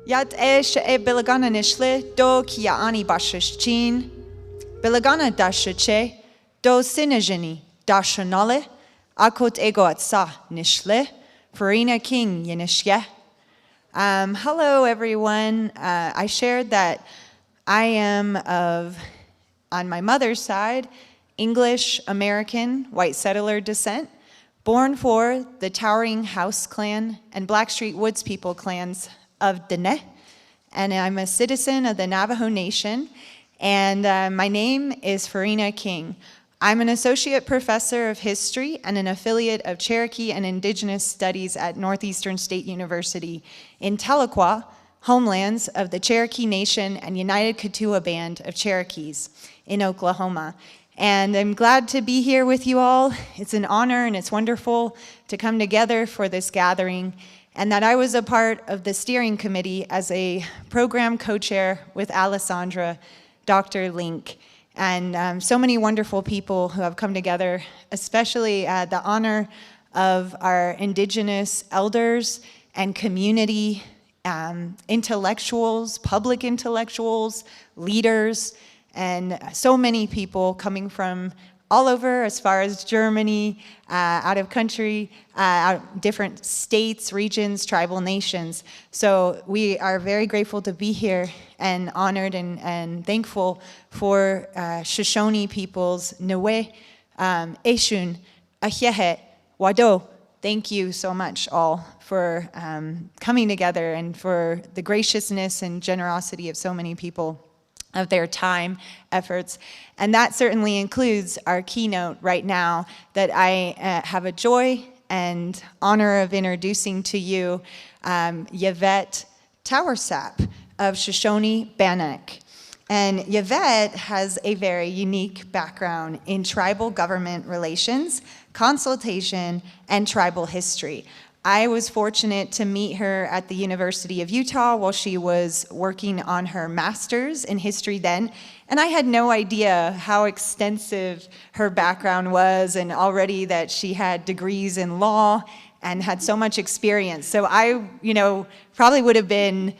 Yat she bilagana nishle do kia ani bashishchin. Bilagana dashache do sinajini dashanale akot ego atsa nishle. Farina King Yinishye. Hello everyone. I shared that I am of, on my mother's side, English, American, white settler descent, born for the Towering House clan and Blackstreet Woods people clans of Dene, and I'm a citizen of the Navajo Nation, and my name is Farina King. I'm an associate professor of history and an affiliate of Cherokee and Indigenous Studies at Northeastern State University in Tahlequah, homelands of the Cherokee Nation and United Keetoowah Band of Cherokees in Oklahoma. And I'm glad to be here with you all. It's an honor and it's wonderful to come together for this gathering, and that I was a part of the steering committee as a program co-chair with Alessandra, Dr. Link, and so many wonderful people who have come together, especially the honor of our Indigenous elders and community intellectuals, public intellectuals, leaders, and so many people coming from all over, as far as Germany, out of country, different states, regions, tribal nations. So we are very grateful to be here and honored and thankful for Shoshone peoples, Niwe, Eshun, Ahyehet, Wado. Thank you so much all for coming together and for the graciousness and generosity of so many people, of their time, efforts. And that certainly includes our keynote right now that I have a joy and honor of introducing to you, Yvette Towersap of Shoshone-Bannock. And Yvette has a very unique background in tribal government relations, consultation, and tribal history. I was fortunate to meet her at the University of Utah while she was working on her master's in history then, and I had no idea how extensive her background was, and already that she had degrees in law and had so much experience. So I, probably would have been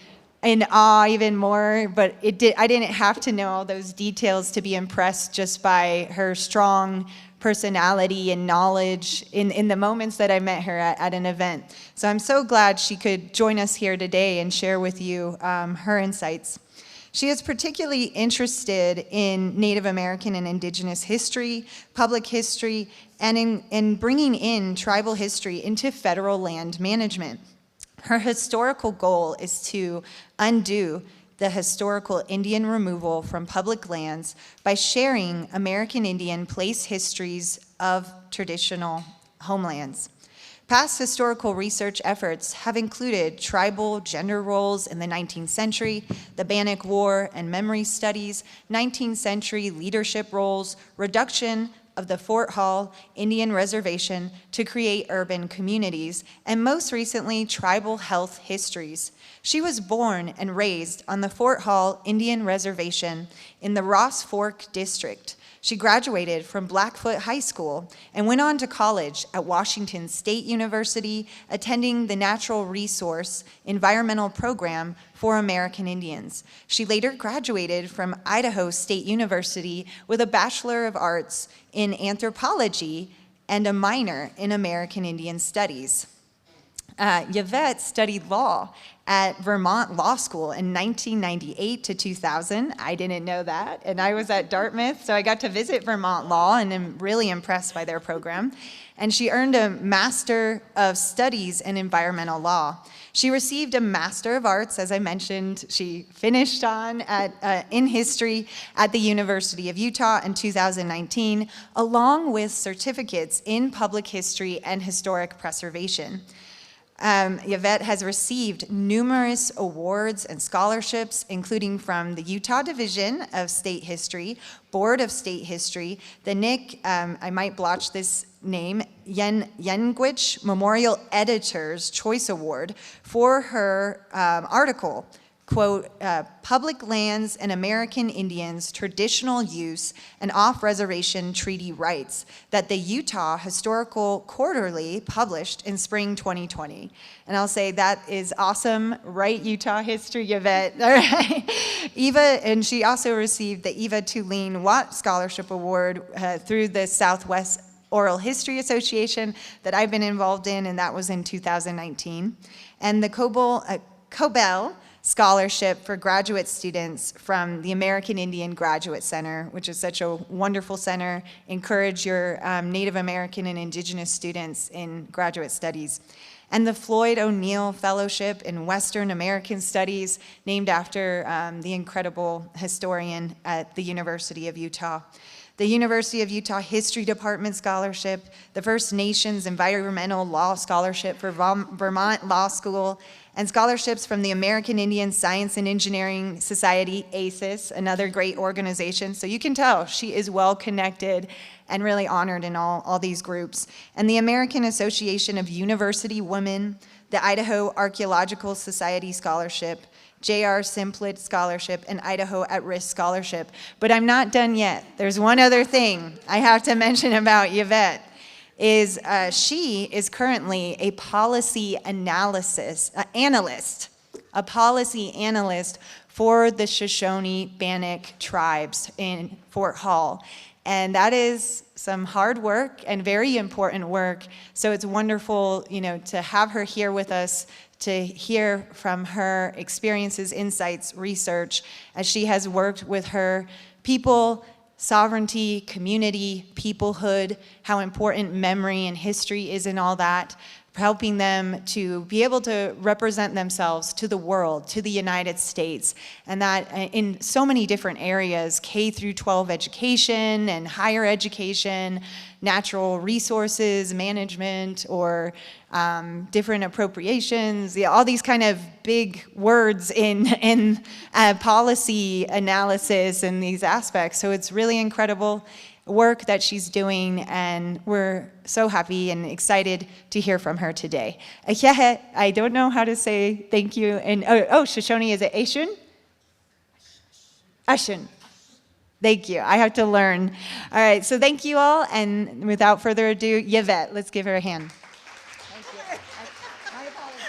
in awe even more, but I didn't have to know all those details to be impressed just by her strong personality and knowledge in the moments that I met her at an event. So I'm so glad she could join us here today and share with you her insights. She is particularly interested in Native American and Indigenous history, public history, and in bringing in tribal history into federal land management. Her historical goal is to undo the historical Indian removal from public lands by sharing American Indian place histories of traditional homelands. Past historical research efforts have included tribal gender roles in the 19th century, the Bannock War and memory studies, 19th century leadership roles, reduction of the Fort Hall Indian Reservation to create urban communities, and most recently, tribal health histories. She was born and raised on the Fort Hall Indian Reservation in the Ross Fork District. She graduated from Blackfoot High School and went on to college at Washington State University, attending the Natural Resource Environmental Program for American Indians. She later graduated from Idaho State University with a Bachelor of Arts in Anthropology and a minor in American Indian Studies. Yvette studied law at Vermont Law School in 1998 to 2000. I didn't know that, and I was at Dartmouth, so I got to visit Vermont Law and am really impressed by their program. And she earned a Master of Studies in Environmental Law. She received a Master of Arts, as I mentioned. She finished on in history at the University of Utah in 2019, along with certificates in public history and historic preservation. Yvette has received numerous awards and scholarships, including from the Utah Division of State History, Board of State History, the Nick, I might blotch this name, Yenguich Memorial Editor's Choice Award for her article, quote, public lands and American Indians' traditional use and off-reservation treaty rights that the Utah Historical Quarterly published in spring 2020. And I'll say that is awesome. Right, Utah history, Yvette. All right. Eva, and she also received the Eva Tulane Watt Scholarship Award through the Southwest Oral History Association that I've been involved in, and that was in 2019. And the Cobell Scholarship for graduate students from the American Indian Graduate Center, which is such a wonderful center. Encourage your Native American and Indigenous students in graduate studies. And the Floyd O'Neill Fellowship in Western American Studies, named after the incredible historian at the University of Utah. The University of Utah History Department Scholarship, the First Nations Environmental Law Scholarship for Vermont Law School, and scholarships from the American Indian Science and Engineering Society, ASIS, another great organization. So you can tell she is well connected and really honored in all these groups. And the American Association of University Women, the Idaho Archaeological Society Scholarship, J.R. Simplet Scholarship, and Idaho At-Risk Scholarship. But I'm not done yet. There's one other thing I have to mention about Yvette. She is currently a policy analyst for the Shoshone-Bannock Tribes in Fort Hall. And that is some hard work and very important work. So it's wonderful, to have her here with us to hear from her experiences, insights, research, as she has worked with her people, sovereignty, community, peoplehood, how important memory and history is in all that, helping them to be able to represent themselves to the world, to the United States, and that in so many different areas, K through 12 education and higher education, natural resources management, or different appropriations, all these kind of big words in policy analysis and these aspects. So it's really incredible work that she's doing, and we're so happy and excited to hear from her today. I don't know how to say thank you. And Shoshone, is it Ashun? Ashun. Thank you. I have to learn. All right, so thank you all, and without further ado, Yvette, let's give her a hand. Thank you. My apologies.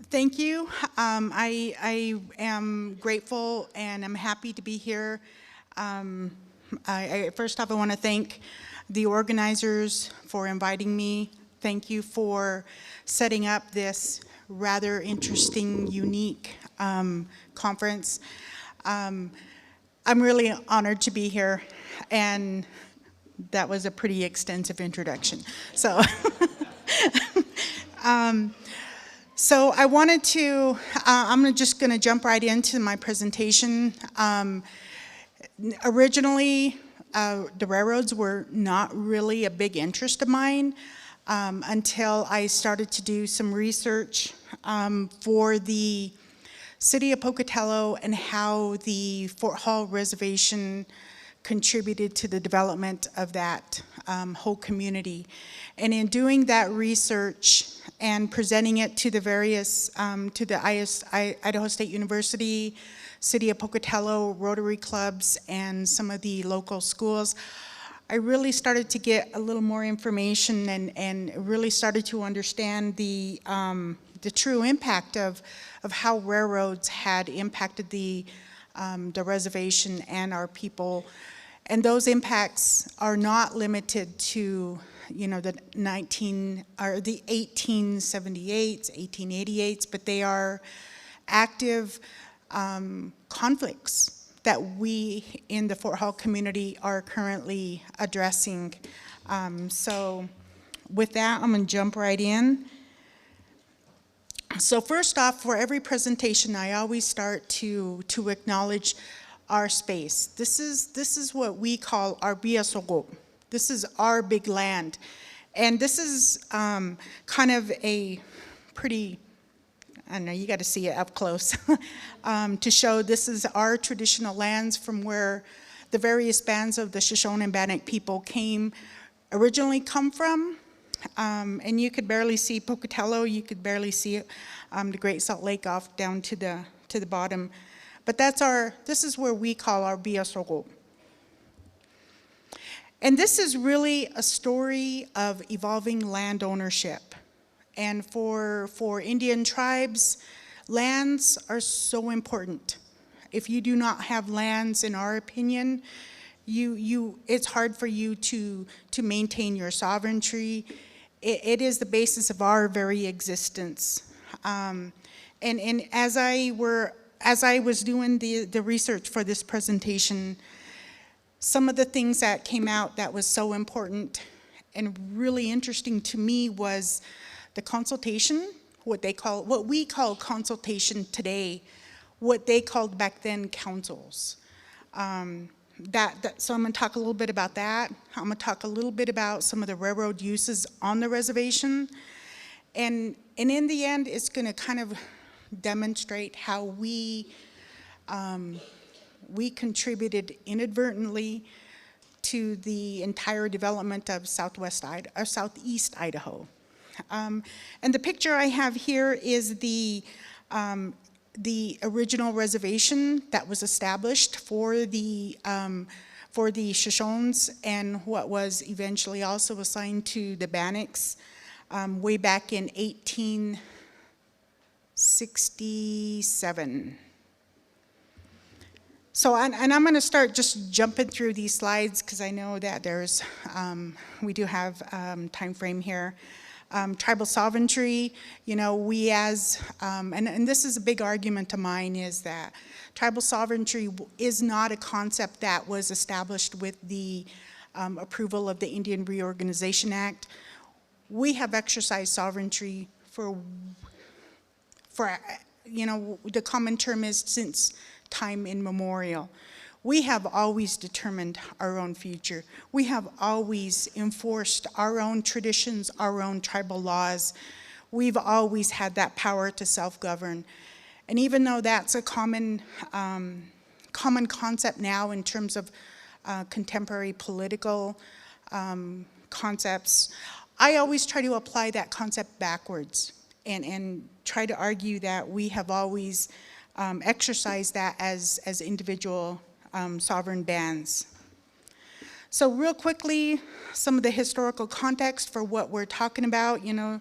Thank you. I am grateful and I'm happy to be here. First off, I want to thank the organizers for inviting me. Thank you for setting up this rather interesting, unique conference. I'm really honored to be here, and that was a pretty extensive introduction. So, so I wanted to, I'm just going to jump right into my presentation. Originally, the railroads were not really a big interest of mine until I started to do some research for the city of Pocatello and how the Fort Hall Reservation contributed to the development of that whole community. And in doing that research and presenting it to the various, to the Idaho State University, City of Pocatello, Rotary clubs, and some of the local schools, I really started to get a little more information and really started to understand the true impact of how railroads had impacted the reservation and our people. And those impacts are not limited to, the 1878s, 1888s, but they are active conflicts that we in the Fort Hall community are currently addressing. So with that, I'm gonna jump right in. So first off, for every presentation, I always start to acknowledge our space. This is what we call our biasogop. This is our big land. And this is kind of a pretty, I don't know, you got to see it up close to show this is our traditional lands from where the various bands of the Shoshone-Bannock people originally come from. and you could barely see Pocatello, you could barely see the Great Salt Lake off down to the bottom. But this is where we call our Biasoko. And this is really a story of evolving land ownership. And for Indian tribes, lands are so important. If you do not have lands, in our opinion, it's hard for you to maintain your sovereignty. It is the basis of our very existence. And as I was doing the research for this presentation, some of the things that came out that was so important and really interesting to me was the consultation, what we call consultation today, what they called back then councils. So I'm going to talk a little bit about that. I'm going to talk a little bit about some of the railroad uses on the reservation. And in the end, it's going to kind of demonstrate how we contributed inadvertently to the entire development of southeast Idaho. And the picture I have here is the original reservation that was established for the Shoshones and what was eventually also assigned to the Bannocks way back in 1867. So, and I'm going to start just jumping through these slides because I know that we do have time frame here. Tribal sovereignty, we as, and this is a big argument of mine, is that tribal sovereignty is not a concept that was established with the approval of the Indian Reorganization Act. We have exercised sovereignty for the common term is since time immemorial. We have always determined our own future. We have always enforced our own traditions, our own tribal laws. We've always had that power to self-govern. And even though that's a common concept now in terms of contemporary political concepts, I always try to apply that concept backwards and try to argue that we have always exercised that as individual sovereign bands. So real quickly, some of the historical context for what we're talking about, and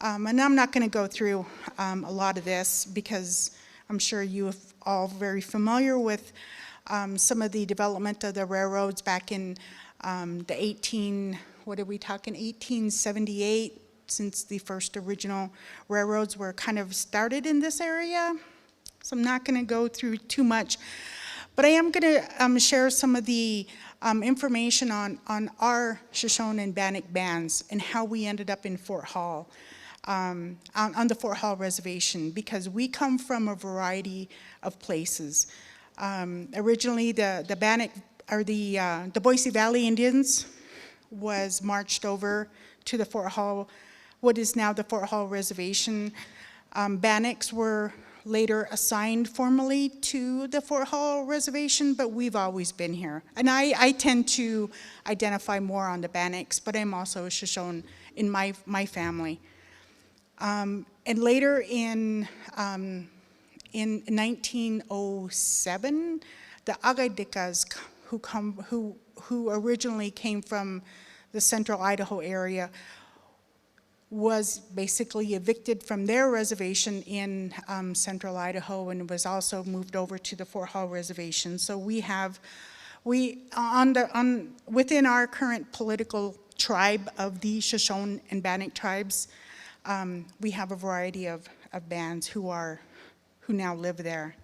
I'm not going to go through a lot of this because I'm sure you are all very familiar with some of the development of the railroads back in the 1878, since the first original railroads were kind of started in this area. So I'm not going to go through too much. But I am going to share some of the information on our Shoshone-Bannock bands and how we ended up in Fort Hall, on the Fort Hall Reservation, because we come from a variety of places. Originally, the Bannock, or the Boise Valley Indians was marched over to the Fort Hall, what is now the Fort Hall Reservation. Bannocks were later assigned formally to the Fort Hall Reservation, but we've always been here. And I tend to identify more on the Bannocks, but I'm also a Shoshone in my family. And later in 1907, the Agadikas, who originally came from the central Idaho area, was basically evicted from their reservation in central Idaho and was also moved over to the Fort Hall Reservation. So within our current political tribe of the Shoshone and Bannock tribes, we have a variety of bands who now live there.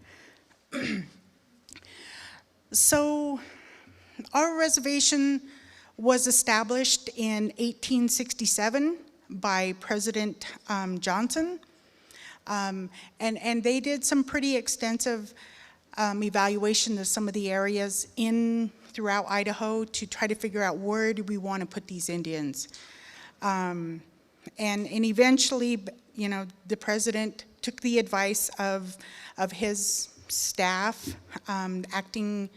So our reservation was established in 1867 by President Johnson, and they did some pretty extensive evaluation of some of the areas throughout Idaho to try to figure out where do we want to put these Indians. And eventually, the president took the advice of his staff, acting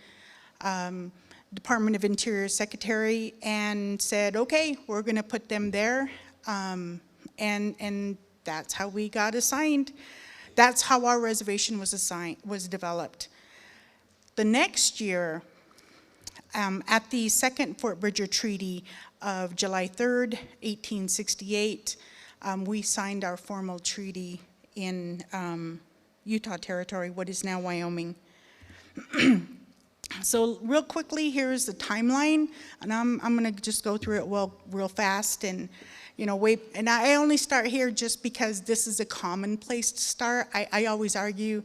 Department of Interior Secretary, and said, okay, we're going to put them there. and that's how we got assigned. That's how our reservation was developed. The next year, at the Second Fort Bridger Treaty of July 3rd, 1868, we signed our formal treaty in Utah Territory, what is now Wyoming. So real quickly, here's the timeline, and I'm going to just go through it real fast, and and I only start here just because this is a common place to start. I always argue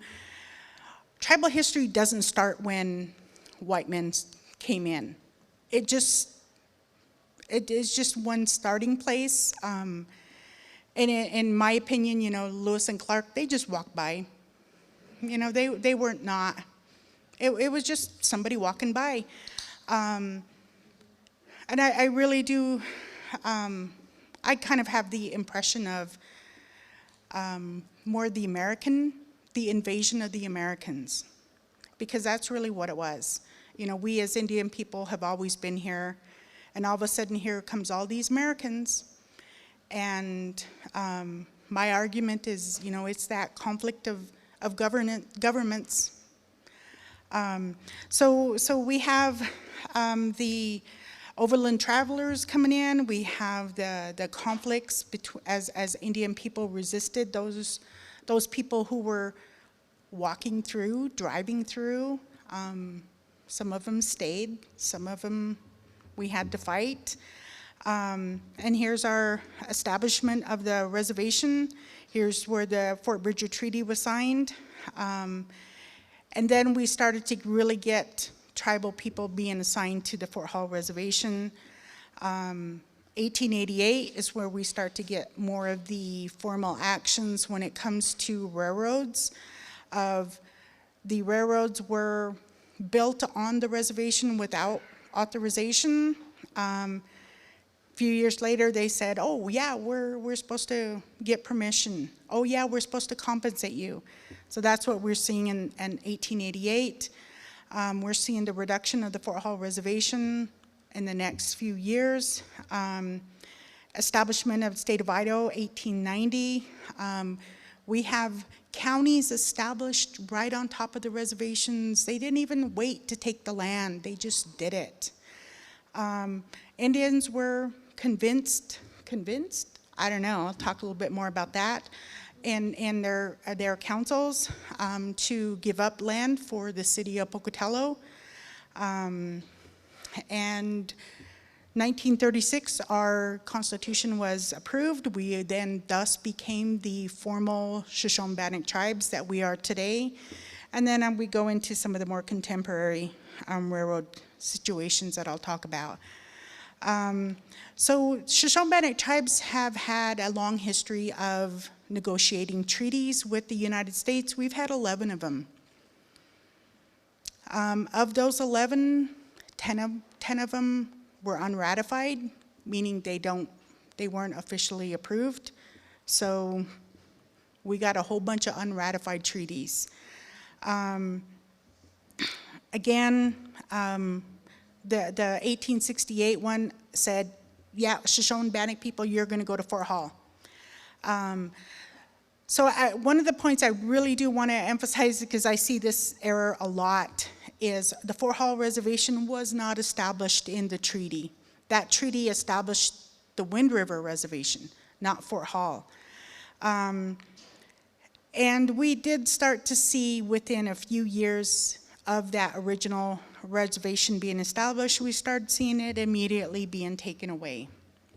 tribal history doesn't start when white men came in. It is just one starting place. And in my opinion, Lewis and Clark, they just walked by. They weren't not. It was just somebody walking by. And I really do, I kind of have the impression of more the invasion of the Americans, because that's really what it was. We as Indian people have always been here, and all of a sudden here comes all these Americans. And my argument is, it's that conflict of governments. So we have the overland travelers coming in. We have the conflicts as Indian people resisted those people who were walking through, driving through. Some of them stayed, some of them we had to fight. And here's our establishment of the reservation. Here's where the Fort Bridger Treaty was signed. And then we started to really get tribal people being assigned to the Fort Hall Reservation. 1888 is where we start to get more of the formal actions when it comes to railroads. The railroads were built on the reservation without authorization. A few years later, they said, oh yeah, we're supposed to get permission. Oh yeah, we're supposed to compensate you. So that's what we're seeing in 1888. We're seeing the reduction of the Fort Hall Reservation in the next few years. Establishment of the state of Idaho, 1890. We have counties established right on top of the reservations. They didn't even wait to take the land, they just did it. Indians were convinced, I don't know, I'll talk a little bit more about that, in their councils to give up land for the city of Pocatello. And 1936, our Constitution was approved. We then thus became the formal Shoshone-Bannock tribes that we are today. And then we go into some of the more contemporary railroad situations that I'll talk about. So Shoshone-Bannock tribes have had a long history of negotiating treaties with the United States. We've had 11 of them. Of those 11, 10 of them were unratified, meaning they weren't officially approved. So we got a whole bunch of unratified treaties. Again, the 1868 one said, yeah, Shoshone-Bannock people, you're going to go to Fort Hall. So one of the points I really do want to emphasize, because I see this error a lot, is the Fort Hall Reservation was not established in the treaty. That treaty established the Wind River Reservation, not Fort Hall. And we did start to see within a few years of that original reservation being established, we started seeing it immediately being taken away.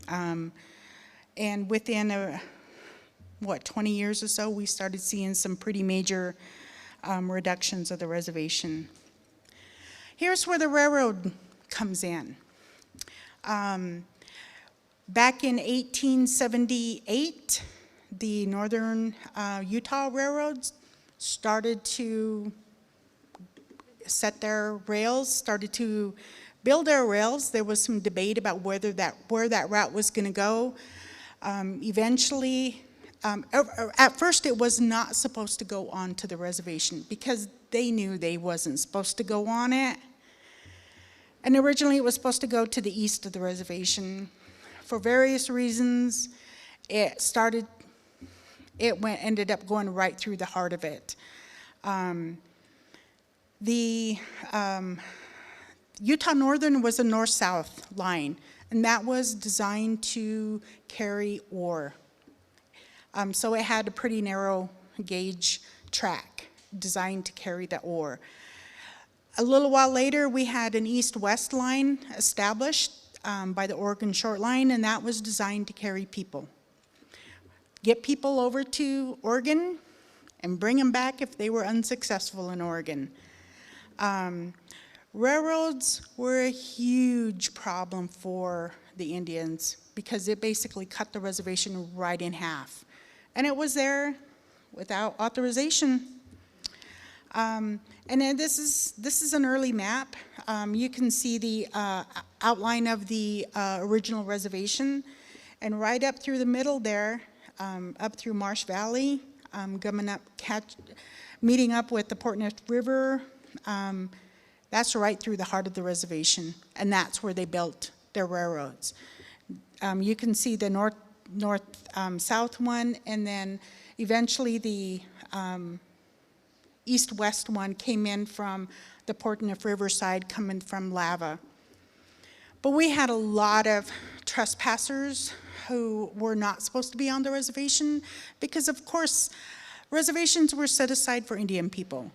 And within 20 years or so, we started seeing some pretty major reductions of the reservation. Here's where the railroad comes in. Back in 1878, the Northern Utah railroads started to set their rails, started to build their rails. There was some debate about where that route was going to go. Eventually, at first it was not supposed to go on to the reservation because they knew they wasn't supposed to go on it. And originally it was supposed to go to the east of the reservation. For various reasons, ended up going right through the heart of it. The Utah Northern was a north-south line, and that was designed to carry ore. So it had a pretty narrow gauge track designed to carry the ore. A little while later, we had an east-west line established by the Oregon Short Line, and that was designed to carry people. Get people over to Oregon and bring them back if they were unsuccessful in Oregon. Railroads were a huge problem for the Indians because it basically cut the reservation right in half. And it was there without authorization. And then this is an early map. You can see the outline of the original reservation. And right up through the middle there, up through Marsh Valley, meeting up with the Portneuf River, that's right through the heart of the reservation, and that's where they built their railroads. You can see the north-south one, and then eventually the east-west one came in from the Portneuf River side, coming from Lava. But we had a lot of trespassers who were not supposed to be on the reservation because, of course, reservations were set aside for Indian people.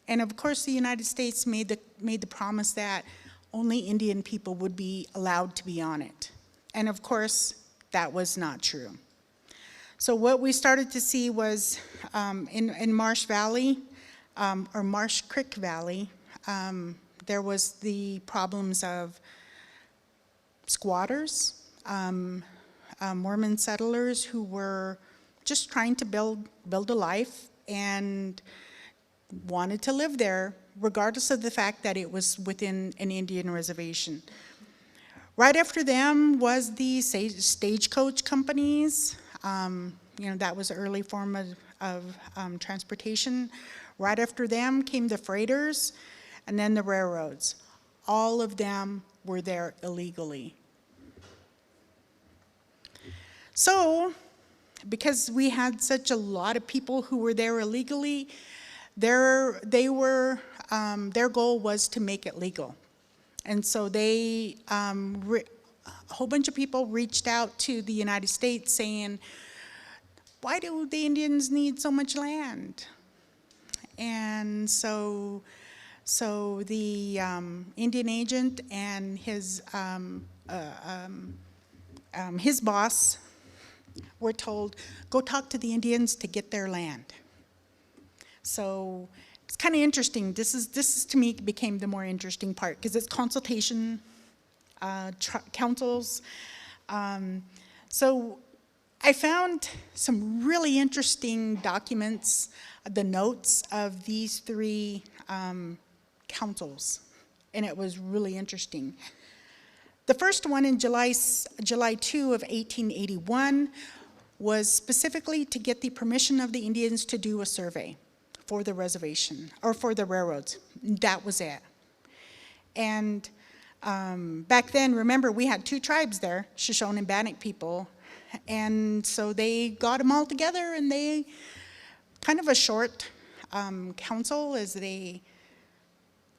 And of course, the United States made the promise that only Indian people would be allowed to be on it. And of course, that was not true. So what we started to see was in Marsh Valley, or Marsh Creek Valley, there was the problems of squatters, Mormon settlers who were just trying to build a life and wanted to live there, regardless of the fact that it was within an Indian reservation. Right after them was the stagecoach companies. That was an early form of transportation. Right after them came the freighters, and then the railroads. All of them were there illegally. So, because we had such a lot of people who were there illegally, their goal was to make it legal. And so a whole bunch of people reached out to the United States saying, why do the Indians need so much land? And so the Indian agent and his boss were told, go talk to the Indians to get their land. So it's kind of interesting. This is to me became the more interesting part because it's consultation, councils. So I found some really interesting documents, the notes of these three councils, and it was really interesting. The first one in July 2 of 1881 was specifically to get the permission of the Indians to do a survey for the reservation, or for the railroads. That was it. And back then, remember, we had two tribes there, Shoshone-Bannock people, and so they got them all together, and they, kind of a short council as they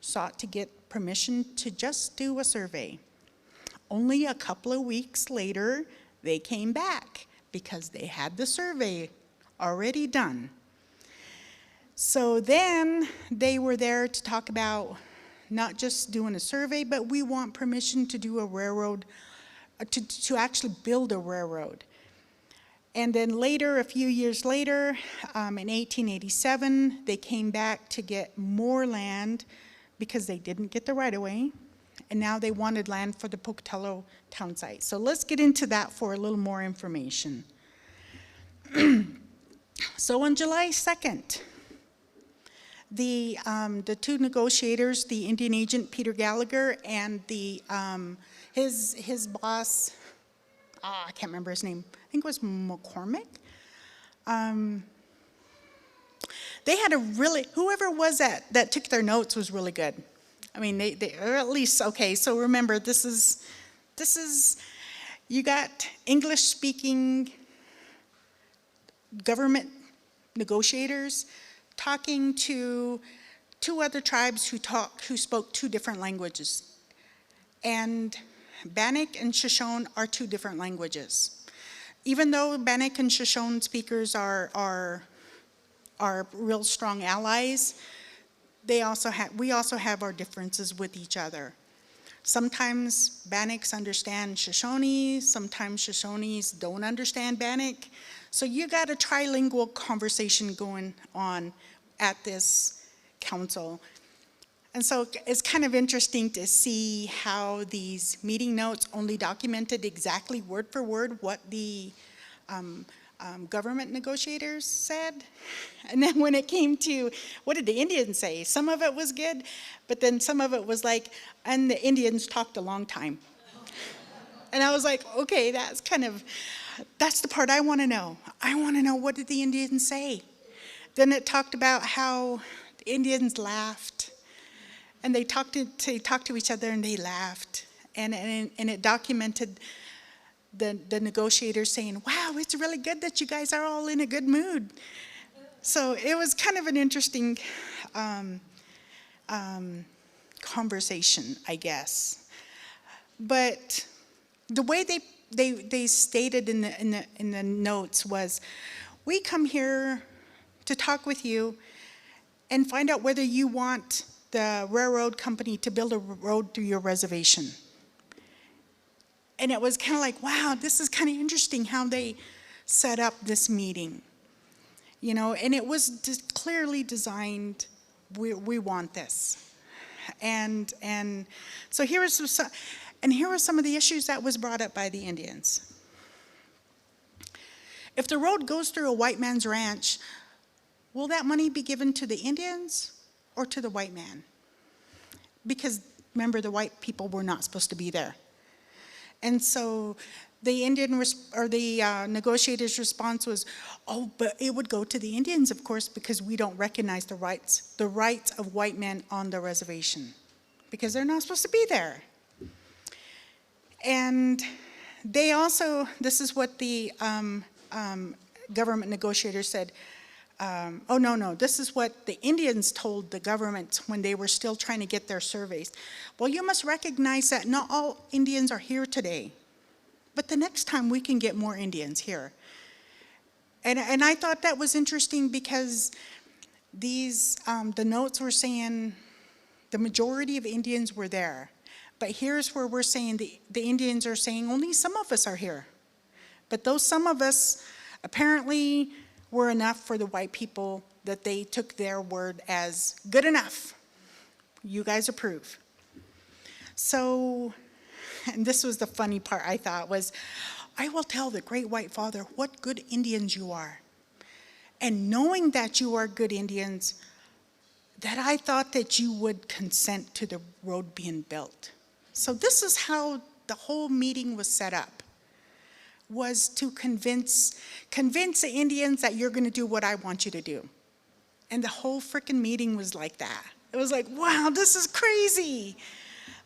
sought to get permission to just do a survey. Only a couple of weeks later, they came back because they had the survey already done. So then they were there to talk about not just doing a survey, but we want permission to do a railroad, to actually build a railroad. And then later, a few years later, in 1887, they came back to get more land because they didn't get the right-of-way, and now they wanted land for the Pocatello town site. So let's get into that for a little more information. So on July 2nd, the two negotiators, the Indian agent Peter Gallagher and his boss, I can't remember his name, I think it was McCormick. They had a really, whoever was that took their notes was really good. I mean, they or at least, okay, so remember, this is, you got English speaking government negotiators talking to two other tribes who spoke two different languages. And Bannock and Shoshone are two different languages. Even though Bannock and Shoshone speakers are real strong allies, we also have our differences with each other. Sometimes Bannocks understand Shoshone, sometimes Shoshones don't understand Bannock. So you got a trilingual conversation going on at this council. And so it's kind of interesting to see how these meeting notes only documented exactly word for word what the government negotiators said. And then when it came to, what did the Indians say? Some of it was good, but then some of it was like, and the Indians talked a long time. And I was like, okay, that's the part I want to know. I want to know, what did the Indians say? Then it talked about how the Indians laughed, and they talked to each other and they laughed. And it documented the negotiators saying, wow, it's really good that you guys are all in a good mood. So it was kind of an interesting conversation, I guess. But the way they stated in the notes was, we come here to talk with you and find out whether you want the railroad company to build a road through your reservation. And it was kind of like, wow, this is kind of interesting how they set up this meeting. You know, and it was clearly designed, we want this. And so here were some of the issues that was brought up by the Indians. If the road goes through a white man's ranch, will that money be given to the Indians or to the white man? Because remember, the white people were not supposed to be there. And so the negotiators' response was, oh, but it would go to the Indians, of course, because we don't recognize the rights of white men on the reservation, because they're not supposed to be there. And they also, this is what the government negotiators said, oh, no, this is what the Indians told the government when they were still trying to get their surveys. Well, you must recognize that not all Indians are here today, but the next time we can get more Indians here. And I thought that was interesting, because these, the notes were saying the majority of Indians were there. But here's where we're saying the Indians are saying only some of us are here. But those some of us apparently were enough for the white people that they took their word as good enough. You guys approve. So, and this was the funny part, I thought, was, I will tell the great white father what good Indians you are. And knowing that you are good Indians, that I thought that you would consent to the road being built. So this is how the whole meeting was set up, was to convince the Indians that you're going to do what I want you to do. And the whole freaking meeting was like that. It was like, wow, this is crazy.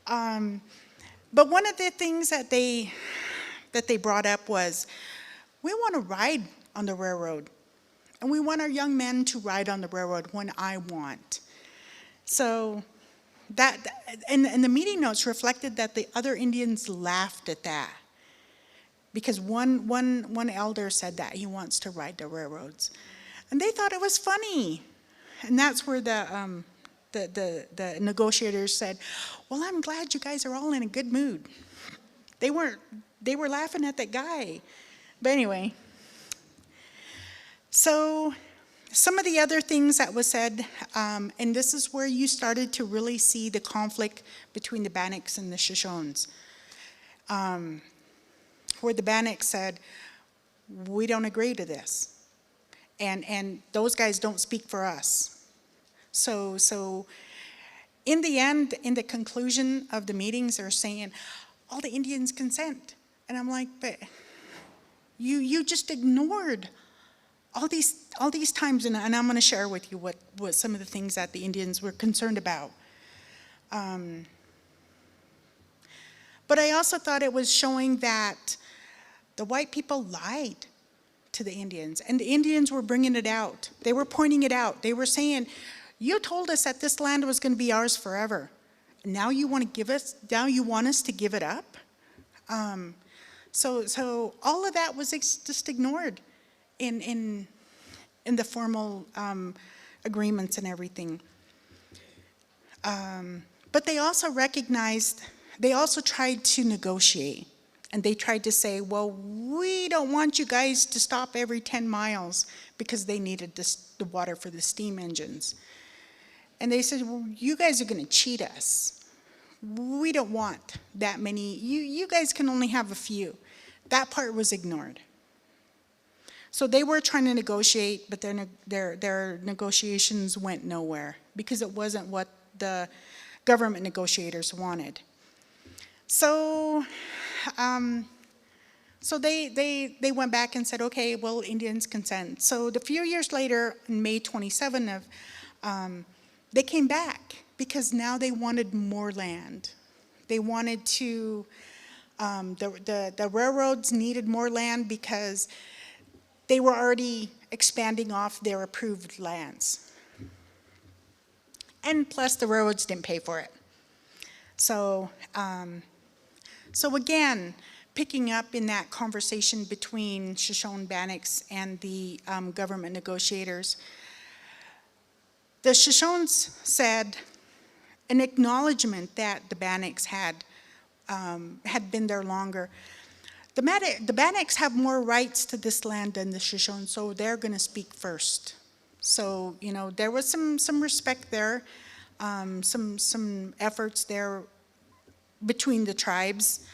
But one of the things that they brought up was, we want to ride on the railroad. And we want our young men to ride on the railroad when I want. So that, and the meeting notes reflected that the other Indians laughed at that. Because one elder said that he wants to ride the railroads. And they thought it was funny. And that's where the negotiators said, well, I'm glad you guys are all in a good mood. They were laughing at that guy. But anyway, so some of the other things that was said, and this is where you started to really see the conflict between the Bannocks and the Shoshones. Where the Bannocks said, we don't agree to this. And those guys don't speak for us. So in the end, in the conclusion of the meetings, they're saying, all the Indians consent. And I'm like, but you just ignored all these times, and I'm going to share with you what some of the things that the Indians were concerned about. But I also thought it was showing that the white people lied to the Indians, and the Indians were bringing it out. They were pointing it out. They were saying, you told us that this land was going to be ours forever. Now you want us to give it up? So all of that was just ignored in the formal agreements and everything. But they also tried to negotiate. And they tried to say, well, we don't want you guys to stop every 10 miles because they needed the water for the steam engines. And they said, well, you guys are going to cheat us. We don't want that many. You guys can only have a few. That part was ignored. So they were trying to negotiate, but their negotiations went nowhere because it wasn't what the government negotiators wanted. So they went back and said, okay, well, Indians consent. So a few years later, on May 27 they came back because now they wanted more land. They wanted to, the railroads needed more land because they were already expanding off their approved lands. And plus the railroads didn't pay for it. So again, picking up in that conversation between Shoshone-Bannocks and the government negotiators, the Shoshones said an acknowledgement that the Bannocks had been there longer. The Bannocks have more rights to this land than the Shoshone, so they're going to speak first. So, you know, there was some respect there, some efforts there between the tribes.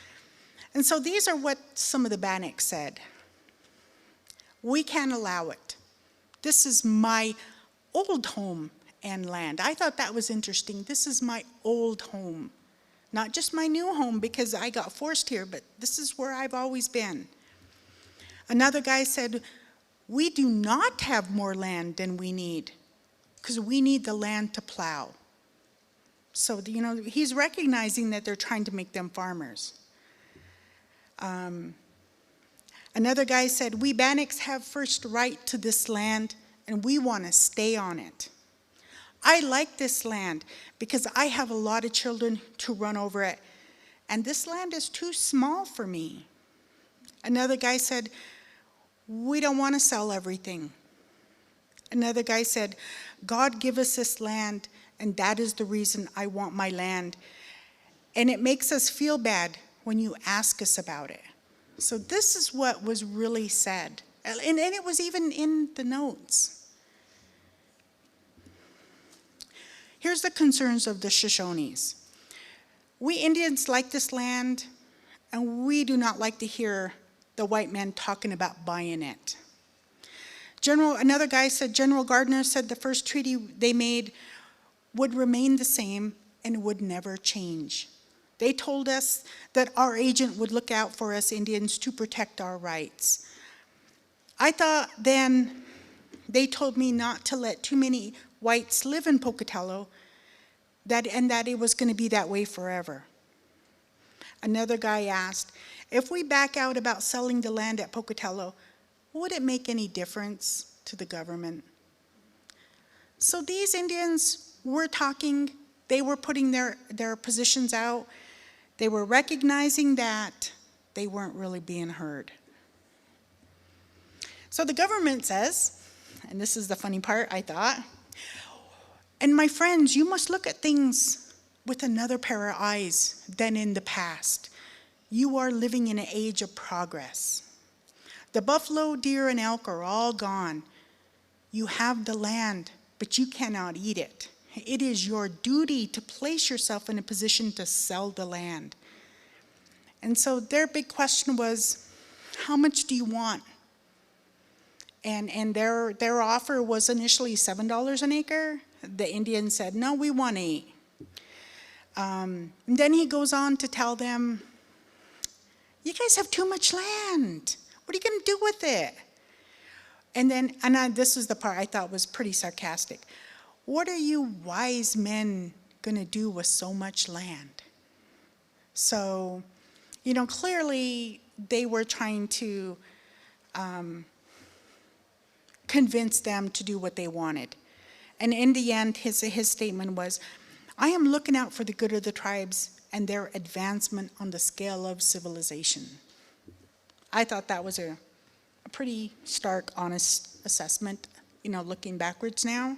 And so these are what some of the Bannocks said. We can't allow it. This is my old home and land. I thought that was interesting. This is my old home. Not just my new home because I got forced here, but this is where I've always been. Another guy said, we do not have more land than we need because we need the land to plow. So, you know, he's recognizing that they're trying to make them farmers. Another guy said, we Bannocks have first right to this land and we want to stay on it. I like this land because I have a lot of children to run over it, and this land is too small for me. Another guy said, we don't want to sell everything. Another guy said, God give us this land, and that is the reason I want my land. And it makes us feel bad when you ask us about it. So this is what was really said. And it was even in the notes. Here's the concerns of the Shoshones. We Indians like this land, and we do not like to hear the white men talking about buying it. Another guy said, General Gardner said the first treaty they made would remain the same and would never change. They told us that our agent would look out for us Indians to protect our rights. I thought then they told me not to let too many whites live in Pocatello, and that it was going to be that way forever. Another guy asked, if we back out about selling the land at Pocatello, would it make any difference to the government? So these Indians were talking, they were putting their positions out, they were recognizing that they weren't really being heard. So the government says, and this is the funny part, I thought, and my friends, you must look at things with another pair of eyes than in the past. You are living in an age of progress. The buffalo, deer, and elk are all gone. You have the land, but you cannot eat it. It is your duty to place yourself in a position to sell the land. And so their big question was, how much do you want? And their offer was initially $7 an acre. The Indians said, no, we want 8. And then he goes on to tell them, you guys have too much land. What are you going to do with it? And then, this is the part I thought was pretty sarcastic. What are you wise men going to do with so much land? So, you know, clearly they were trying to convince them to do what they wanted. And in the end, his statement was, "I am looking out for the good of the tribes and their advancement on the scale of civilization." I thought that was a pretty stark, honest assessment, looking backwards now.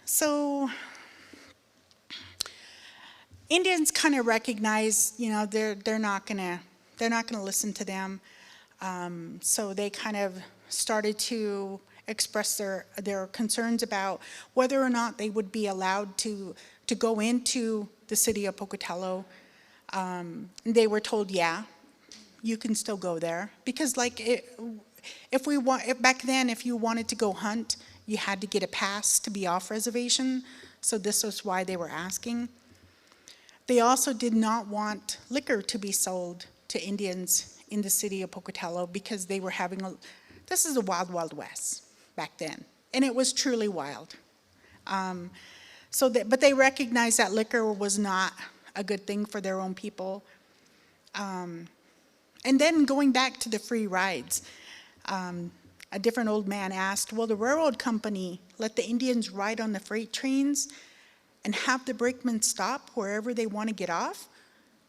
So Indians kind of recognize, they're not gonna listen to them. So they kind of started to express their concerns about whether or not they would be allowed to go into the city of Pocatello. They were told, yeah, you can still go there, because back then, if you wanted to go hunt, you had to get a pass to be off reservation. So this was why they were asking. They also did not want liquor to be sold to Indians in the city of Pocatello, because they were this is the wild, wild west back then. And it was truly wild. But they recognized that liquor was not a good thing for their own people. And then going back to the free rides, a different old man asked, will the railroad company let the Indians ride on the freight trains and have the brakemen stop wherever they want to get off?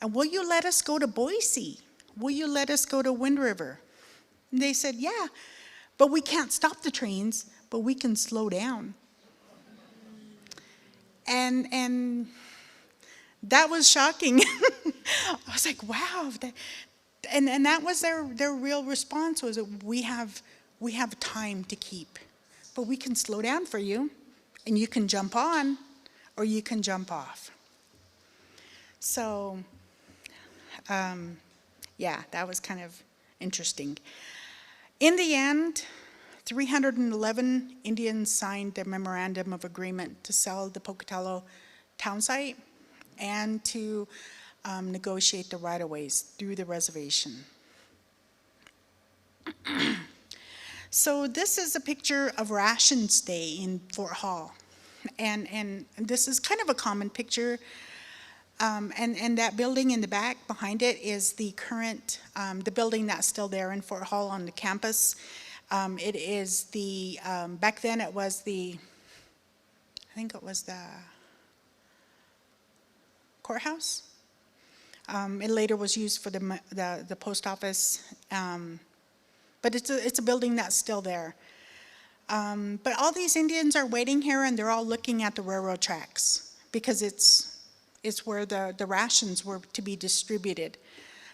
And will you let us go to Boise? Will you let us go to Wind River? And they said, yeah, but we can't stop the trains, but we can slow down. And that was shocking. I was like, wow. And that was their real response, was that we have time to keep, but we can slow down for you, and you can jump on or you can jump off. So, yeah, that was kind of interesting. In the end, 311 Indians signed their memorandum of agreement to sell the Pocatello town site and to negotiate the right-of-ways through the reservation. So this is a picture of Rations Day in Fort Hall. And this is kind of a common picture. And that building in the back behind it is the current, the building that's still there in Fort Hall on the campus. It is the, back then it was the, I think it was the courthouse. It later was used for the post office, but it's a building that's still there. But all these Indians are waiting here, and they're all looking at the railroad tracks, because it's where the rations were to be distributed.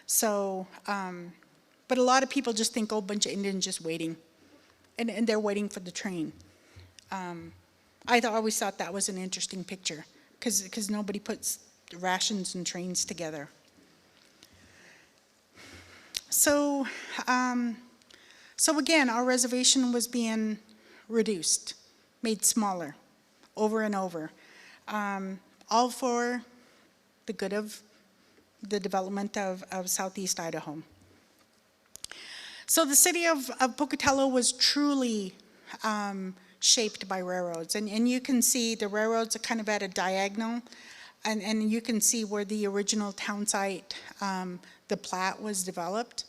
So, but a lot of people just think, oh, a bunch of Indians just waiting, and they're waiting for the train. I always thought that was an interesting picture, because nobody puts rations and trains together. So, so again, our reservation was being reduced, made smaller, over and over, all for the good of the development of Southeast Idaho. So the city of Pocatello was truly shaped by railroads, and you can see the railroads are kind of at a diagonal, and you can see where the original town site, the plat, was developed,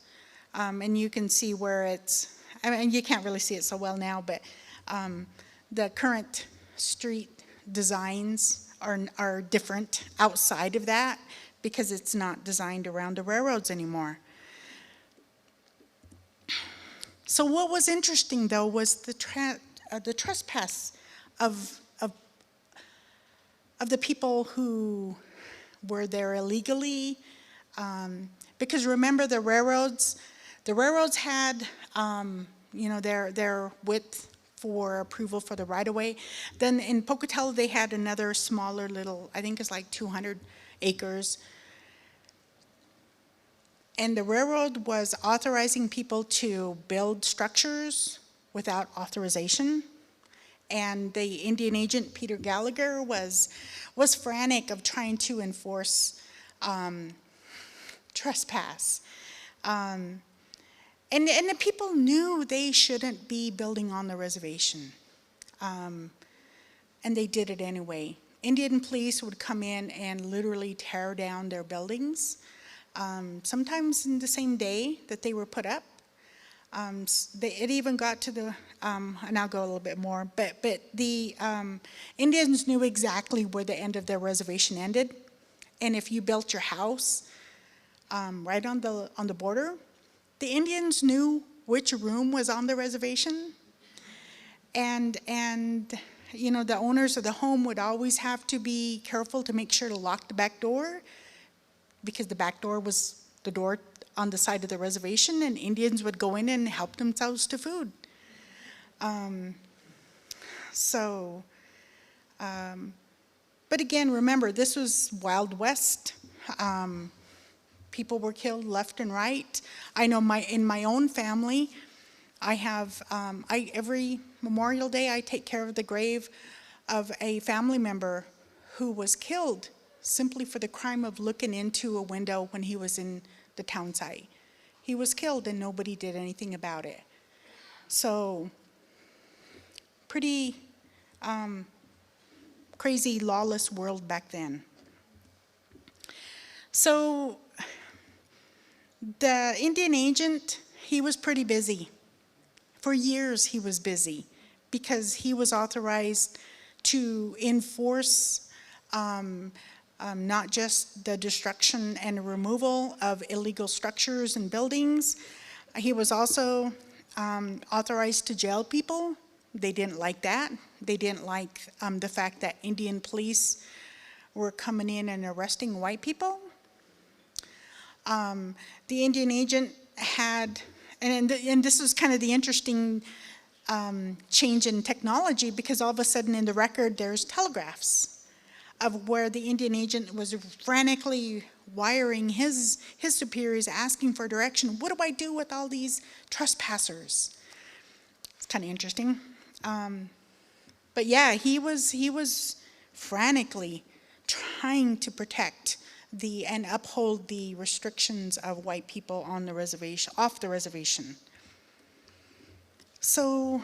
and you can see where it's, I mean, you can't really see it so well now, but the current street designs are different outside of that, because it's not designed around the railroads anymore. So what was interesting, though, was the trespass of the people who were there illegally, because remember, the railroads had their width for approval for the right-of-way. Then in Pocatello, they had another smaller little, I think it's like 200 acres. And the railroad was authorizing people to build structures without authorization. And the Indian agent, Peter Gallagher, was frantic of trying to enforce trespass. And the people knew they shouldn't be building on the reservation. And they did it anyway. Indian police would come in and literally tear down their buildings, sometimes in the same day that they were put up. It even got to the, and I'll go a little bit more, but the Indians knew exactly where the end of their reservation ended. And if you built your house right on the border, the Indians knew which room was on the reservation. And you know, the owners of the home would always have to be careful to make sure to lock the back door, because the back door was the door on the side of the reservation, and Indians would go in and help themselves to food. But again, remember, this was Wild West. People were killed left and right. I know in my own family, I have, every Memorial Day, I take care of the grave of a family member who was killed simply for the crime of looking into a window when he was in the town site. He was killed and nobody did anything about it. So, pretty crazy, lawless world back then. So, the Indian agent, he was pretty busy. For years he was busy because he was authorized to enforce not just the destruction and removal of illegal structures and buildings. He was also authorized to jail people. They didn't like that. They didn't like the fact that Indian police were coming in and arresting white people. The Indian agent had, and this is kind of the interesting change in technology, because all of a sudden in the record there's telegraphs of where the Indian agent was frantically wiring his superiors, asking for direction. What do I do with all these trespassers? It's kind of interesting. But yeah, he was frantically trying to protect and uphold the restrictions of white people on the reservation, off the reservation. So,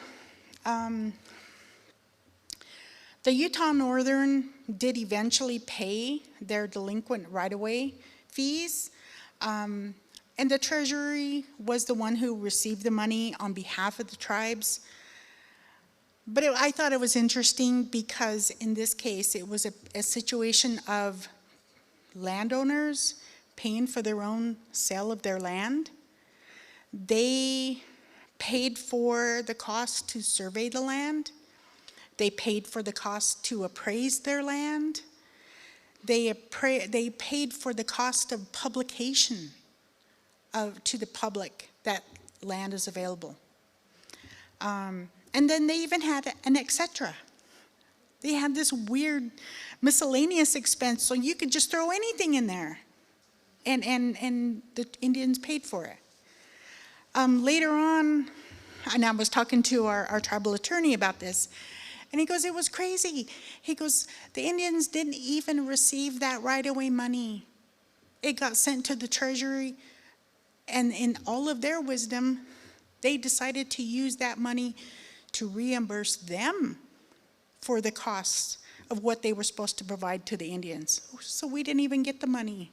the Utah Northern did eventually pay their delinquent right-of-way fees, and the Treasury was the one who received the money on behalf of the tribes. But I thought it was interesting because in this case, it was a situation of landowners paying for their own sale of their land. They paid for the cost to survey the land. They paid for the cost to appraise their land. They paid for the cost of publication to the public that land is available. And then they even had an et cetera. They had this weird miscellaneous expense, so you could just throw anything in there. And the Indians paid for it. Later on, and I was talking to our tribal attorney about this, and he goes, it was crazy. He goes, the Indians didn't even receive that right-of-way money. It got sent to the Treasury, and in all of their wisdom, they decided to use that money to reimburse them for the costs of what they were supposed to provide to the Indians. So we didn't even get the money.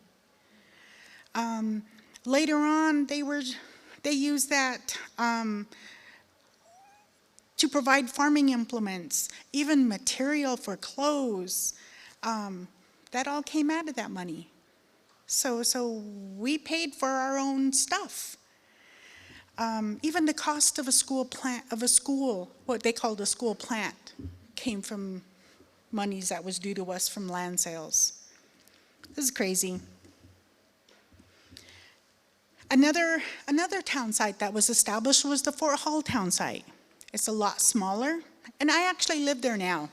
Later on, they used that to provide farming implements, even material for clothes. That all came out of that money. So we paid for our own stuff. Even the cost of what they called a school plant, came from monies that was due to us from land sales. This is crazy. Another town site that was established was the Fort Hall town site. It's a lot smaller, and I actually live there now.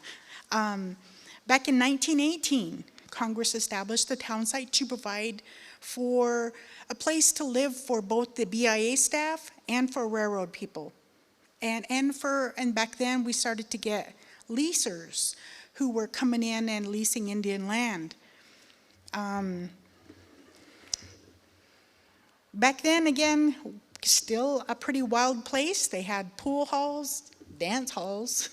Back in 1918, Congress established the town site to provide for a place to live for both the BIA staff and for railroad people. And back then we started to get leasers who were coming in and leasing Indian land. Back then, again, still a pretty wild place. They had pool halls, dance halls,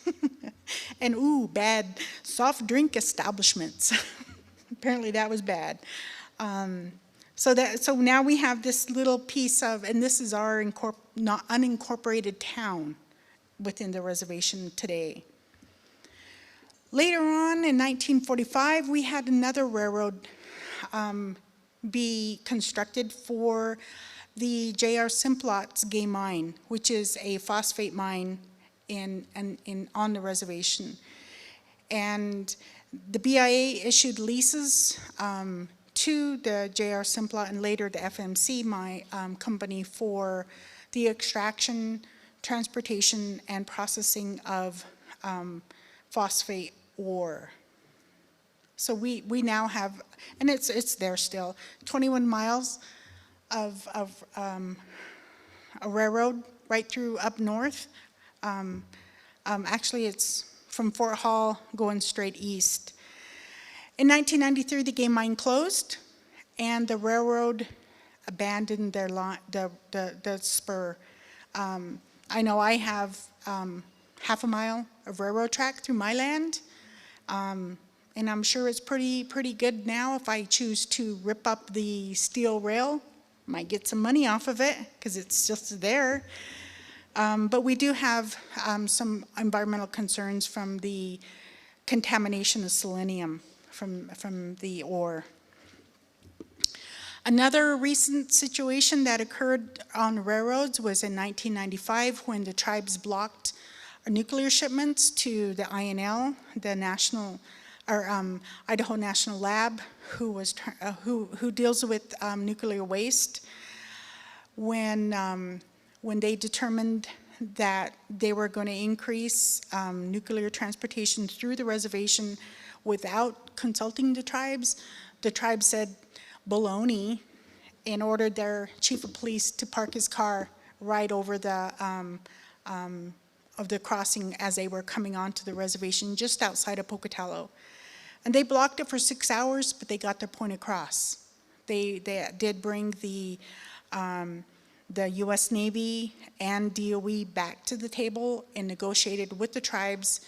and bad soft drink establishments. Apparently that was bad. So now we have this little piece of, and this is our not unincorporated town within the reservation today. Later on in 1945, we had another railroad be constructed for the J.R. Simplot's Gay Mine, which is a phosphate mine on the reservation. And the BIA issued leases to the J.R. Simplot and later the FMC company for the extraction, transportation, and processing of phosphate ore. So we now have, and it's there still, 21 miles of a railroad right through up north. Actually, it's from Fort Hall going straight east. In 1993, the Gay Mine closed, and the railroad abandoned their the spur. I know I have half a mile of railroad track through my land, and I'm sure it's pretty good now. If I choose to rip up the steel rail, might get some money off of it because it's just there. But we do have some environmental concerns from the contamination of selenium from the ore. Another recent situation that occurred on railroads was in 1995 when the tribes blocked nuclear shipments to the INL, the Idaho National Lab, who deals with nuclear waste. When they determined that they were going to increase nuclear transportation through the reservation without consulting the tribes said baloney and ordered their chief of police to park his car right over the crossing as they were coming onto the reservation just outside of Pocatello. And they blocked it for 6 hours, but they got their point across. They did bring the U.S. Navy and DOE back to the table and negotiated with the tribes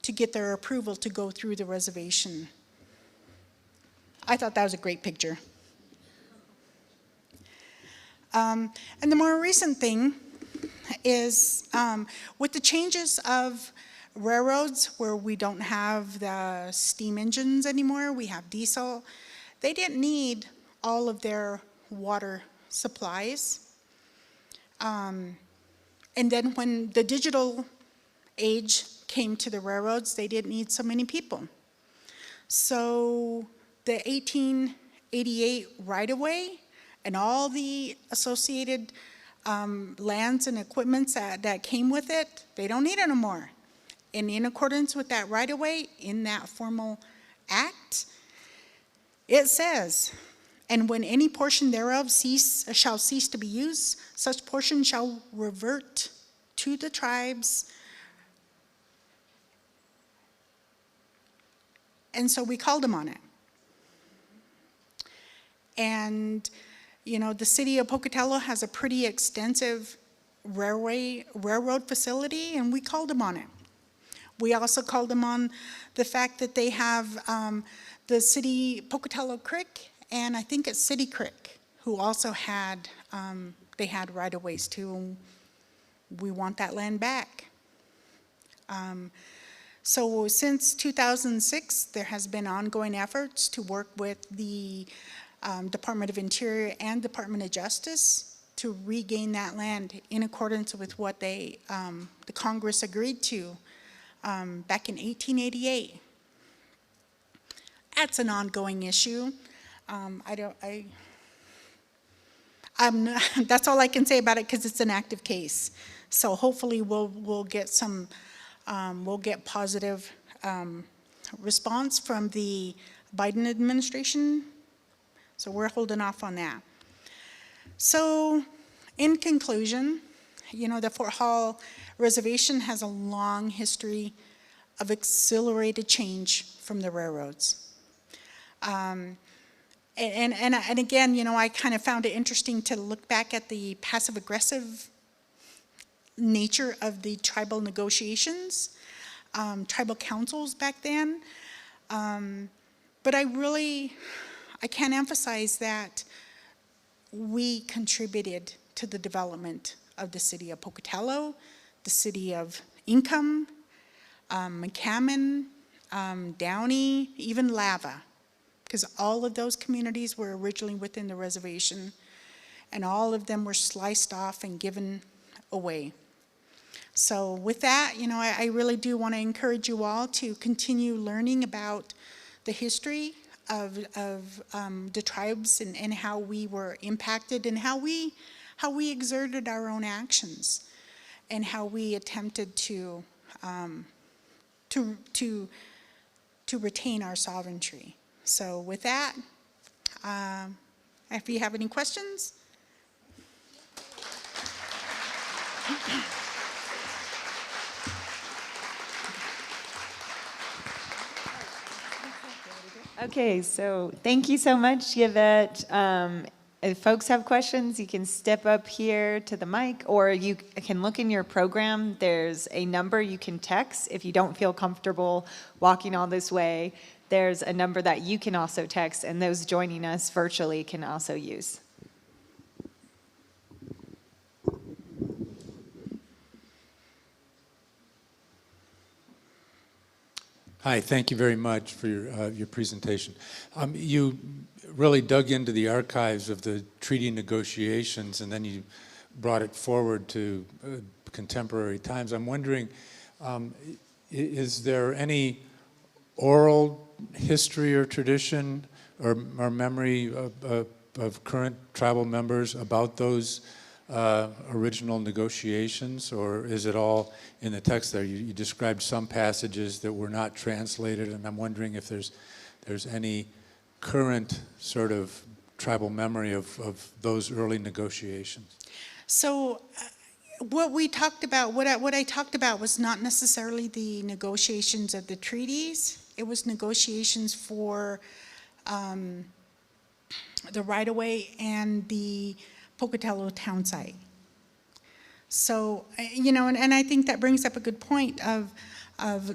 to get their approval to go through the reservation. I thought that was a great picture. And the more recent thing is with the changes of railroads where we don't have the steam engines anymore, we have diesel, they didn't need all of their water supplies. And then when the digital age came to the railroads, they didn't need so many people. So the 1888 right-of-way and all the associated lands and equipments that came with it, they don't need it anymore. And in accordance with that right-of-way, in that formal act, it says, and when any portion thereof shall cease to be used, such portion shall revert to the tribes. And so we called them on it. And, you know, the city of Pocatello has a pretty extensive railroad facility, and we called them on it. We also called them on the fact that they have the city Pocatello Creek, and I think it's City Creek, who also had, they had right-of-ways too, and we want that land back. So since 2006, there has been ongoing efforts to work with the Department of Interior and Department of Justice to regain that land in accordance with what the Congress agreed to back in 1888. That's an ongoing issue. That's all I can say about it because it's an active case. So hopefully we'll get some, we'll get positive response from the Biden administration. So we're holding off on that. So in conclusion, you know, the Fort Hall Reservation has a long history of accelerated change from the railroads. And again, you know, I kind of found it interesting to look back at the passive-aggressive nature of the tribal negotiations, tribal councils back then. But I I can't emphasize that we contributed to the development of the city of Pocatello, the city of Income, McCammon, Downey, even Lava, because all of those communities were originally within the reservation, and all of them were sliced off and given away. So with that, you know, I really do want to encourage you all to continue learning about the history of the tribes and how we were impacted and how we exerted our own actions and how we attempted to retain our sovereignty. So with that, if you have any questions. Okay, so thank you so much, Yvette. If folks have questions, you can step up here to the mic, or you can look in your program. There's a number you can text if you don't feel comfortable walking all this way. There's a number that you can also text, and those joining us virtually can also use. Hi, thank you very much for your presentation. You really dug into the archives of the treaty negotiations, and then you brought it forward to contemporary times. I'm wondering, is there any oral history or tradition or memory of current tribal members about those original negotiations, or is it all in the text there? You described some passages that were not translated, and I'm wondering if there's any current sort of tribal memory of those early negotiations. So what we talked about, what I talked about was not necessarily the negotiations of the treaties. It was negotiations for the right-of-way and the Pocatello town site. So, you know, and I think that brings up a good point of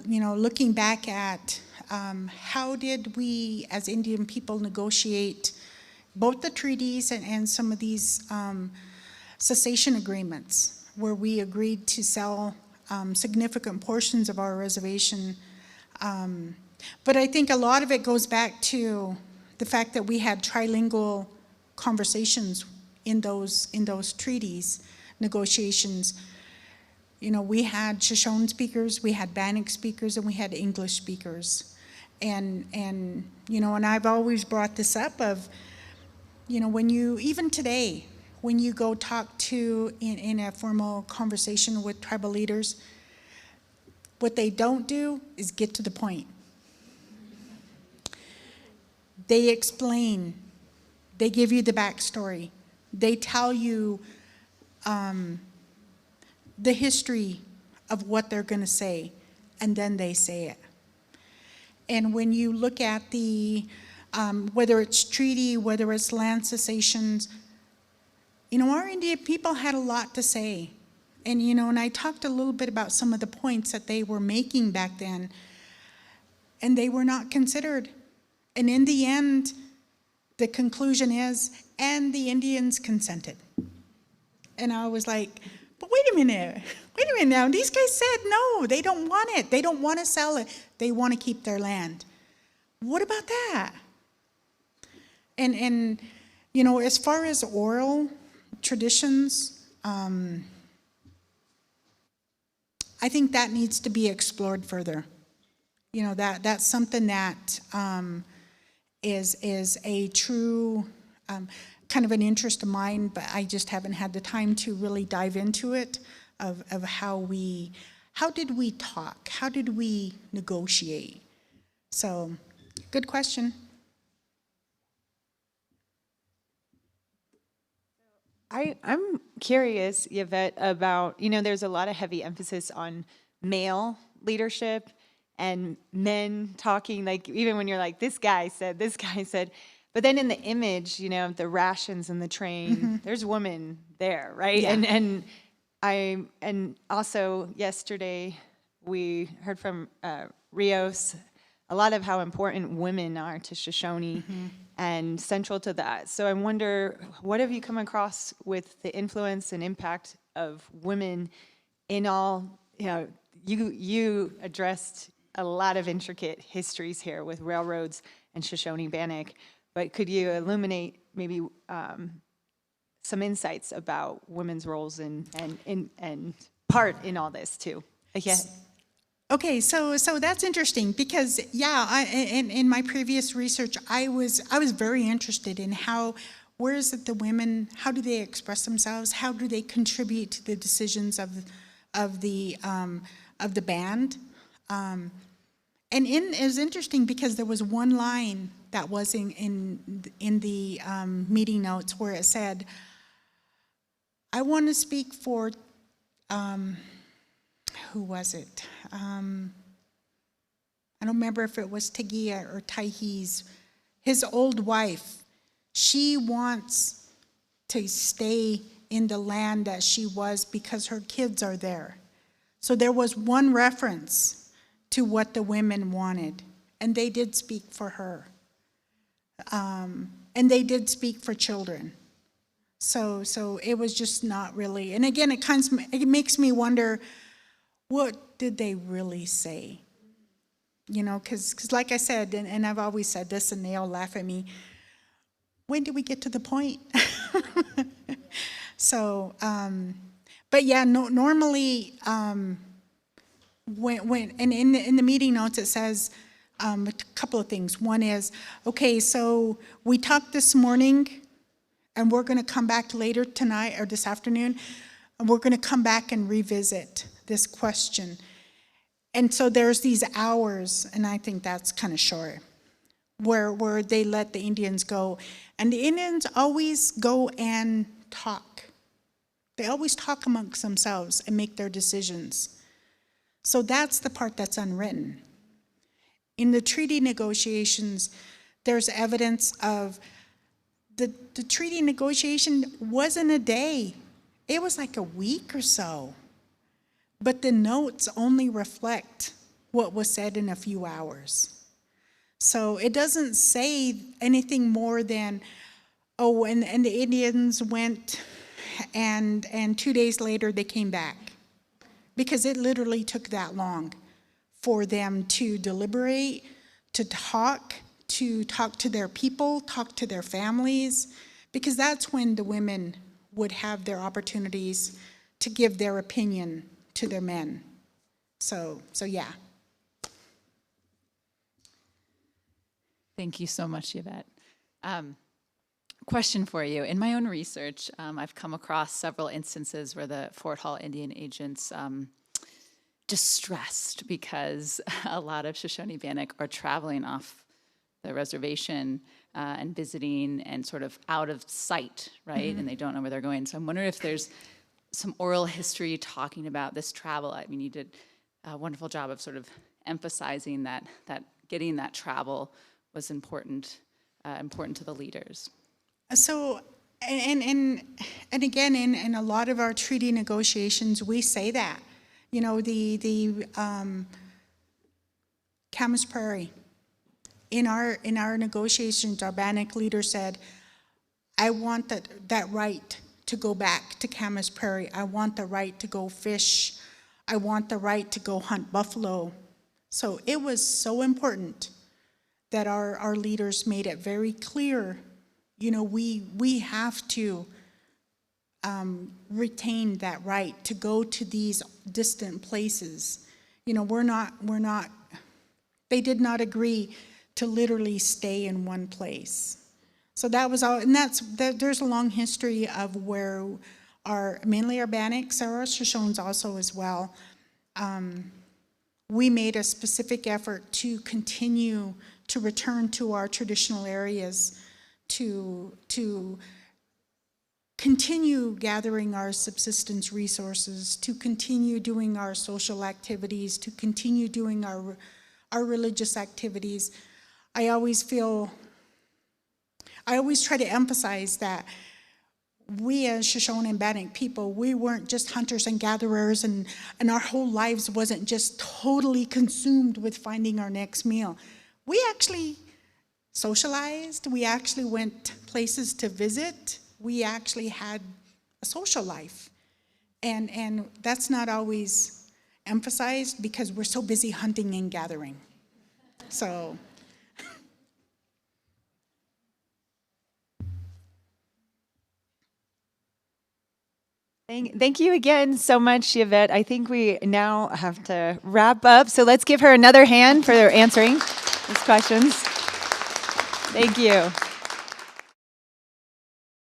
you know, looking back at how did we as Indian people negotiate both the treaties and some of these cessation agreements where we agreed to sell significant portions of our reservation. But I think a lot of it goes back to the fact that we had trilingual conversations in those treaties, negotiations. You know, we had Shoshone speakers, we had Bannock speakers, and we had English speakers. And you know, and I've always brought this up of, you know, when you, even today, when you go talk to, in a formal conversation with tribal leaders, what they don't do is get to the point. They explain, they give you the backstory. They tell you the history of what they're going to say, and then they say it. And when you look at the, whether it's treaty, whether it's land cessations, you know, our Indian people had a lot to say. And, you know, and I talked a little bit about some of the points that they were making back then, and they were not considered. And in the end, the conclusion is, and the Indians consented. And I was like, but wait a minute now. These guys said no, they don't want it. They don't want to sell it. They want to keep their land. What about that? And you know, as far as oral traditions, I think that needs to be explored further. You know, that's something that is a true kind of an interest of mine, but I just haven't had the time to really dive into it, of how did we talk? How did we negotiate? So, good question. I'm curious, Yvette, about, you know, there's a lot of heavy emphasis on male leadership and men talking, like, even when you're like, this guy said, but then in the image, you know, the rations in the train, there's women there, right? Yeah. And also yesterday we heard from Rios a lot of how important women are to Shoshone and central to that. So I wonder, what have you come across with the influence and impact of women in all, you addressed a lot of intricate histories here with railroads and Shoshone-Bannock, but could you illuminate maybe some insights about women's roles and part in all this too? Yeah. Okay, so that's interesting because in my previous research, I was very interested in where is it the women, how do they express themselves, how do they contribute to the decisions of the band, and it was interesting because there was one line that was in the meeting notes where it said, "I want to speak for." Who was it? I don't remember if it was Tegia or Taihi's, his old wife. She wants to stay in the land that she was because her kids are there. So there was one reference to what the women wanted, and they did speak for her. And they did speak for children. So it was just not really, and again, it makes me wonder, what did they really say? Because like I said, and I've always said this, and they all laugh at me, when did we get to the point? So, but yeah, normally, when and in the meeting notes it says a couple of things. One is, okay, so we talked this morning, and we're going to come back later tonight or this afternoon, and we're going to come back and revisit this question. And so there's these hours, and I think that's kind of short, where they let the Indians go. And the Indians always go and talk. They always talk amongst themselves and make their decisions. So that's the part that's unwritten. In the treaty negotiations, there's evidence of the treaty negotiation wasn't a day. It was like a week or so. But the notes only reflect what was said in a few hours. So it doesn't say anything more than, and the Indians went, and 2 days later they came back. Because it literally took that long for them to deliberate, to talk to their people, talk to their families, because that's when the women would have their opportunities to give their opinion to their men. So yeah. Thank you so much, Yvette. Question for you. In my own research, I've come across several instances where the Fort Hall Indian agents distressed because a lot of Shoshone-Bannock are traveling off the reservation and visiting and sort of out of sight, right? Mm-hmm. And they don't know where they're going. So I'm wondering if there's some oral history talking about this travel. I mean, you did a wonderful job of sort of emphasizing that getting that travel was important to the leaders. So, and again, in a lot of our treaty negotiations, we say that, the Camas Prairie, in our negotiations, our Bannock leader said, I want that right to go back to Camas Prairie. I want the right to go fish. I want the right to go hunt buffalo. So it was so important that our leaders made it very clear, we have to retain that right to go to these distant places. They did not agree to literally stay in one place. So that was all, and there's a long history of where mainly our Bannocks, our Shoshones also as well, we made a specific effort to continue to return to our traditional areas, to continue gathering our subsistence resources, to continue doing our social activities, to continue doing our religious activities. I always try to emphasize that we as Shoshone and Bannock people, we weren't just hunters and gatherers, and our whole lives wasn't just totally consumed with finding our next meal. We actually socialized. We actually went places to visit. We actually had a social life. And that's not always emphasized because we're so busy hunting and gathering. So. Thank you again so much, Yvette. I think we now have to wrap up. So let's give her another hand for answering these questions. Thank you.